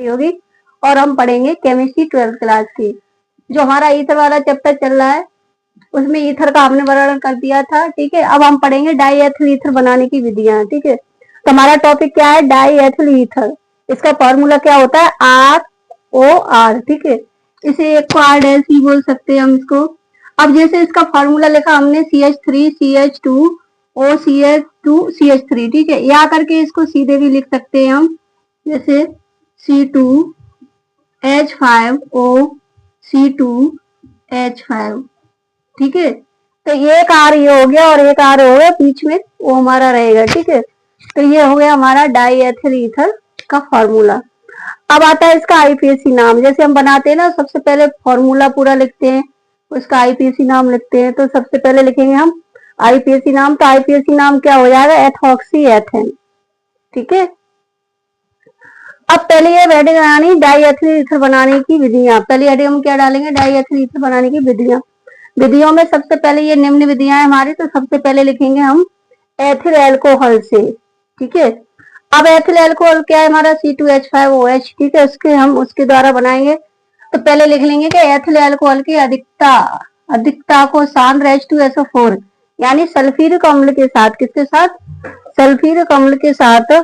होती होगी, और हम पढ़ेंगे केमिस्ट्री 12th क्लास की। जो हमारा ईथर वाला चैप्टर चल रहा है उसमें ईथर का हमने वर्णन कर दिया था, ठीक है। अब हम पढ़ेंगे डाई एथिल ईथर बनाने की विधियां, ठीक है। तो हमारा टॉपिक क्या है, डाई एथिल ईथर। इसका फॉर्मूला क्या होता है, ROR, ठीक है। इसे एक को R' बोल सकते हैं हम इसको। अब जैसे इसका फॉर्मूला लिखा हमने CH3 CH2 OCH2 CH3, ठीक है। या करके इसको सीधे भी लिख सकते हैं हम, जैसे C2H5O C2H5, ठीक है। तो एक R ये हो गया और एक R हो गया, बीच में वो हमारा रहेगा, ठीक है। तो ये हो गया हमारा डाई एथिल ईथर का फॉर्मूला। अब आता है इसका आईपीएसी नाम। जैसे हम बनाते हैं ना, सबसे पहले फॉर्मूला पूरा लिखते हैं, उसका आईपीएसी नाम लिखते हैं। तो सबसे पहले लिखेंगे हम आईपीएसी नाम। तो आईपीएसी नाम क्या हो जाएगा, एथॉक्सी एथेन, ठीक है। अब पहले ये हेडिंग बनानी डाई एथिल ईथर बनाने की विधियां। पहले हेडिंग हम क्या डालेंगे, डाई एथिल ईथर बनाने की विधियां। विधियों में सबसे पहले ये निम्न विधियां हैं हमारी। तो सबसे पहले लिखेंगे हम एथिल एल्कोहल से, ठीक है। अब एथिल एल्कोहल क्या है हमारा, C2H5OH, ठीक है। उसके द्वारा बनाएंगे। तो पहले लिख लेंगे कि एथिल एल्कोहल की अधिकता को सांद्र H2SO4 यानी सल्फ्यूरिक अम्ल के साथ, किसके साथ, सल्फ्यूरिक अम्ल के साथ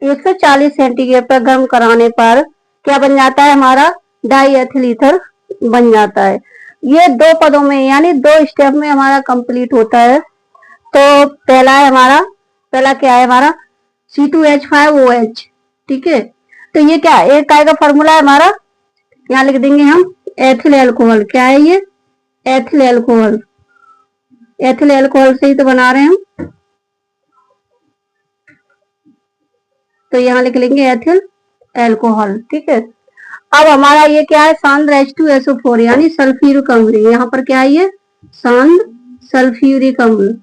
140 सेंटीग्रेड पर गर्म कराने पर क्या बन जाता है हमारा, डाई एथिल ईथर बन जाता है। ये 2 पदों में यानी 2 स्टेप में हमारा कंप्लीट होता है। तो पहला क्या है हमारा C2H5OH, ठीक है। तो ये क्या है, एक काय का फॉर्मूला है हमारा, यहाँ लिख देंगे हम एथिल एल्कोहल। क्या है ये, एथिल एल्कोहल। एथिल एल्कोहल से ही तो बना रहे हैं हम, तो यहाँ लिख लेंगे एथिल एल्कोहल, ठीक है। अब हमारा ये क्या है, सांद्र H2SO4 यानी सल्फ्यूरिक अम्ल। यहाँ पर क्या है ये, सांद्र सल्फ्यूरिक अम्ल,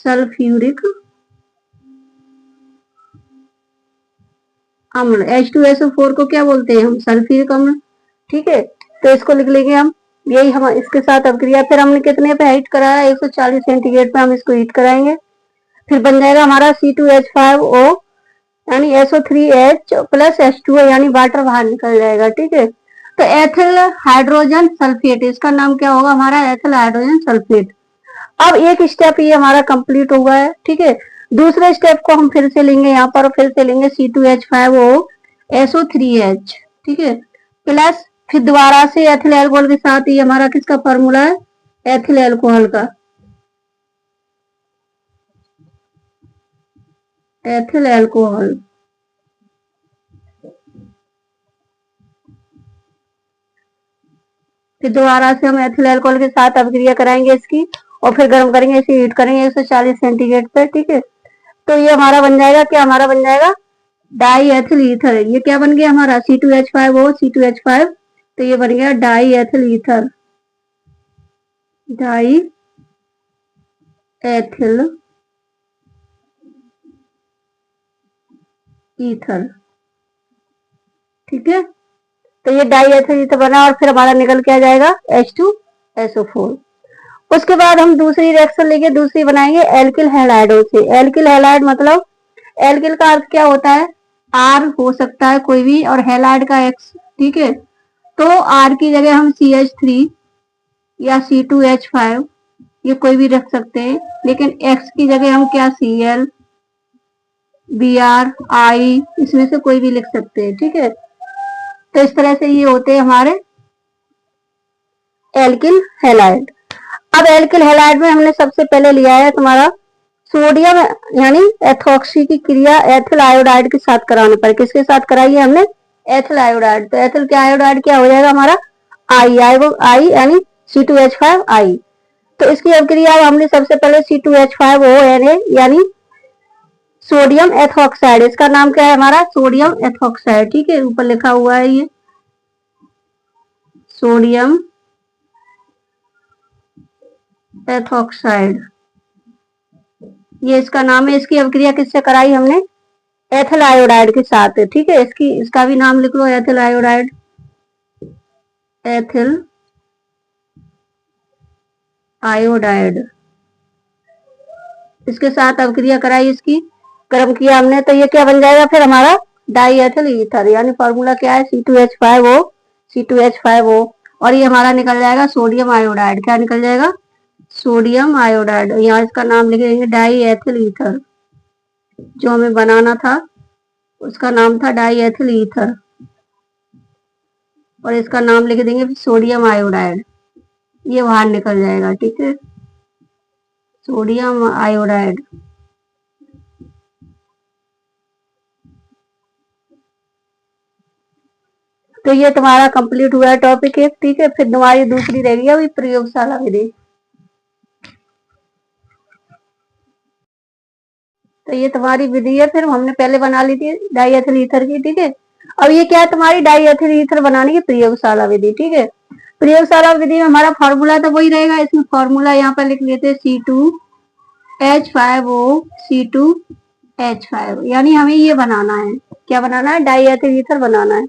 सल्फ्यूरिक अम्ल। H2SO4 को क्या बोलते हैं हम, सल्फ्यूरिक अम्ल, ठीक है। तो इसको लिख लेंगे हम, यही हम इसके साथ अभिक्रिया। फिर हमने कितने पे हीट कराया, 140 सेंटीग्रेड पे हम इसको हीट कराएंगे। फिर बन जाएगा हमारा C2H5O यानी SO3H प्लस H2O यानी वाटर बाहर निकल जाएगा, ठीक है। तो एथिल हाइड्रोजन सल्फेट, इसका नाम क्या होगा हमारा, एथिल हाइड्रोजन सल्फेट। अब एक स्टेप ये हमारा कंप्लीट हुआ है, ठीक है। दूसरे स्टेप को हम फिर से लेंगे, यहाँ पर फिर से लेंगे C2H5O SO3H, ठीक है, प्लस फिर दोबारा से एथिल एल्कोहल के साथ ये हमारा किसका फॉर्मूला है, एथिल एल्कोहल का, एथिल एल्कोहल। फिर दोबारा से हम एथिल एल्कोहल के साथ अभिक्रिया कराएंगे इसकी, और फिर गर्म करेंगे, इसे हीट करेंगे 140 सेंटीग्रेड पर, ठीक है। तो ये हमारा बन जाएगा क्या, हमारा बन जाएगा डाई एथिल ईथर। ये क्या बन गया हमारा, C2H5O C2H5, तो ये बन गया die ethyl ether, die ethyl ether, ठीक है। तो ये डाई एथिल ईथर बना, और फिर हमारा निकल के आ जाएगा H2SO4। उसके बाद हम दूसरी रिएक्शन लेके दूसरी बनाएंगे एल्किल हैलाइडों से। एल्किल हैलाइड मतलब, एल्किल का अर्थ क्या होता है, आर हो सकता है कोई भी, और हैलाइड का एक्स, ठीक है। तो आर की जगह हम CH3 या C2H5 ये कोई भी रख सकते हैं, लेकिन एक्स की जगह हम क्या Cl Br I इसमें से कोई भी लिख सकते हैं, ठीक है। तो इस तरह से ये होते हैं हमारे एल्किल हैलाइड। अब एल्किल हैलाइड में हमने सबसे पहले लिया है तुम्हारा सोडियम यानी एथॉक्सी की क्रिया एथिल आयोडाइड के साथ कराने पर। किसके साथ कराई है हमने, एथिल आयोडाइड। तो एथिल के आयोडाइड क्या हो जाएगा हमारा, आई यानी C2H5I। तो इसकी अभिक्रिया हमने सबसे पहले C2H5O यानी सोडियम एथॉक्साइड, इसका नाम क्या है हमारा, सोडियम एथॉक्साइड, ठीक है। ऊपर लिखा हुआ है ये सोडियम एथॉक्साइड, ये इसका नाम है। इसकी अभिक्रिया किससे कराई हमने, एथिल आयोडाइड के साथ, ठीक है। इसका भी नाम लिख लो, एथिल आयोडाइड, एथिल आयोडाइड, इसके साथ अभिक्रिया कराई इसकी। गर्म किया हमने, तो ये क्या बन जाएगा फिर हमारा डाई एथिल ईथर, यानी फॉर्मूला क्या है C2H5O C2H5O। और ये हमारा निकल जाएगा सोडियम आयोडाइड। क्या निकल जाएगा? Sodium iodide. यहाँ इसका नाम लिख देंगे डाई एथिल ईथर, जो हमें बनाना था उसका नाम था डाई एथिल ईथर, और इसका नाम लिख देंगे सोडियम आयोडाइड। ये बाहर निकल जाएगा, ठीक है, सोडियम आयोडाइड। तो ये तुम्हारा कंप्लीट हुआ है टॉपिक 1, ठीक है। फिर तुम्हारी दूसरी रहेगी अभी प्रयोगशाला विधि। तो ये तुम्हारी विधि है, फिर हमने पहले बना ली थी डाई एथिल ईथर की, ठीक है। अब ये क्या है तुम्हारी डाई एथिल ईथर बनाने की प्रयोगशाला विधि, ठीक है। प्रयोगशाला विधि में हमारा फॉर्मूला तो वही रहेगा। इसमें फॉर्मूला यहाँ पर लिख लेते C2H5O C2H5, यानी हमें ये बनाना है, क्या बनाना है? डाई एथिल ईथर बनाना है।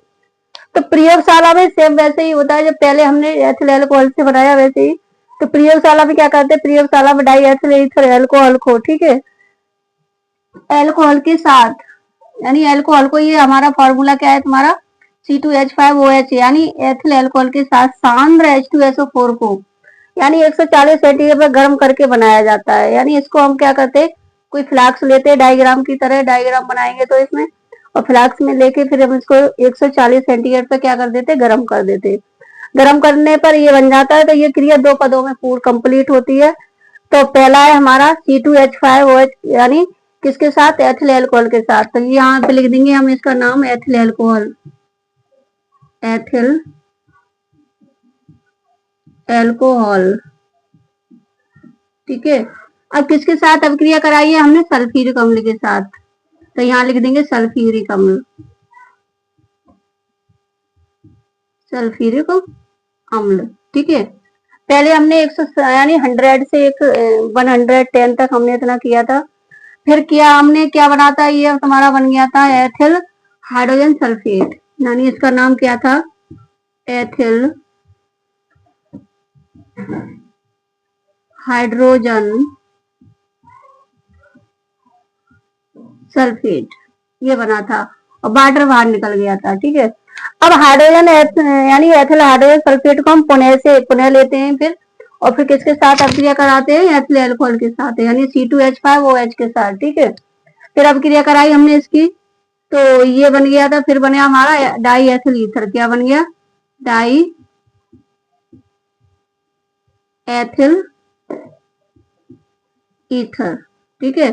तो प्रयोगशाला में सेम वैसे ही होता है, जब पहले हमने एथिल एल्कोहल से बनाया वैसे ही। तो प्रयोगशाला में क्या करते हैं, प्रयोगशाला में डाई एथिल ईथर एल्कोहल को, ठीक है, एल्कोहल के साथ, यानी एल्कोहल को, ये हमारा फॉर्मूला क्या है तुम्हारा C2H5OH, यानी एथिल एल्कोहल के साथ सांद्र H2SO4 को, यानी 140 सेंटीग्रेड पर गर्म करके बनाया जाता है। यानी इसको हम क्या करते हैं, कोई फ्लास्क लेते हैं, डायग्राम की तरह डायग्राम बनाएंगे तो इसमें, और फ्लास्क में लेके फिर हम इसको 140 सेंटीग्रेड पर क्या कर देते, गर्म कर देते। गर्म करने पर ये बन जाता है। तो ये क्रिया 2 पदों में पूर्ण कंप्लीट होती है। तो पहला है हमारा C2H5OH, यानी किसके साथ? एथिल एल्कोहल के साथ। तो यहाँ पे लिख देंगे हम इसका नाम एथिल एल्कोहल, एथिल एल्कोहल, ठीक है। अब किसके साथ अभिक्रिया कराई है हमने? सल्फ्यूरिक अम्ल के साथ। तो यहाँ लिख देंगे सल्फ्यूरिक अम्ल, सल्फ्यूरिक अम्ल, ठीक है। पहले हमने 100 यानी 100 से 110 तक हमने इतना किया था। फिर किया हमने, क्या बनाता है ये तुम्हारा बन गया था एथिल हाइड्रोजन सल्फेट, यानी इसका नाम क्या था? एथिल हाइड्रोजन सल्फेट, ये बना था, और वाटर बाहर निकल गया था, ठीक है। अब हाइड्रोजन यानी एथिल हाइड्रोजन सल्फेट को हम पुनः लेते हैं फिर, और फिर किसके साथ अभिक्रिया कराते हैं? एथिल एल्कोहल के साथ, यानी C2H5OH के साथ, ठीक है। फिर अभिक्रिया कराई हमने इसकी, तो ये बन गया था, फिर बना हमारा डाई एथिल ईथर। क्या बन गया? डाई एथिल ईथर, ठीक है।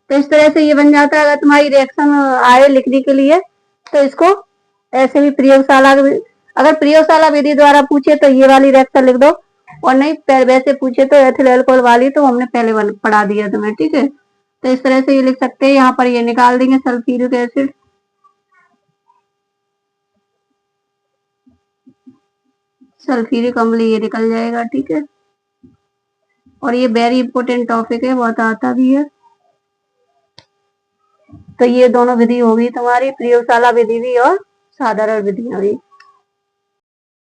तो इस तरह से ये बन जाता है। अगर तुम्हारी रिएक्शन आए लिखने के लिए तो इसको ऐसे भी प्रयोगशाला, अगर प्रयोगशाला विधि द्वारा पूछे तो ये वाली रिएक्शन लिख दो, और नहीं वैसे पूछे तो एथिल एल्कोहल वाली तो हमने पहले पढ़ा दिया तुम्हें, ठीक है। तो इस तरह से ये लिख सकते हैं। यहाँ पर ये निकाल देंगे सल्फ्यूरिक एसिड, सल्फ्यूरिक अम्ल ये निकल जाएगा, ठीक है। और ये वेरी इंपोर्टेंट टॉपिक है, बहुत आता भी है। तो ये दोनों विधि होगी तुम्हारी, प्रयोगशाला विधि भी और साधारण विधि भी।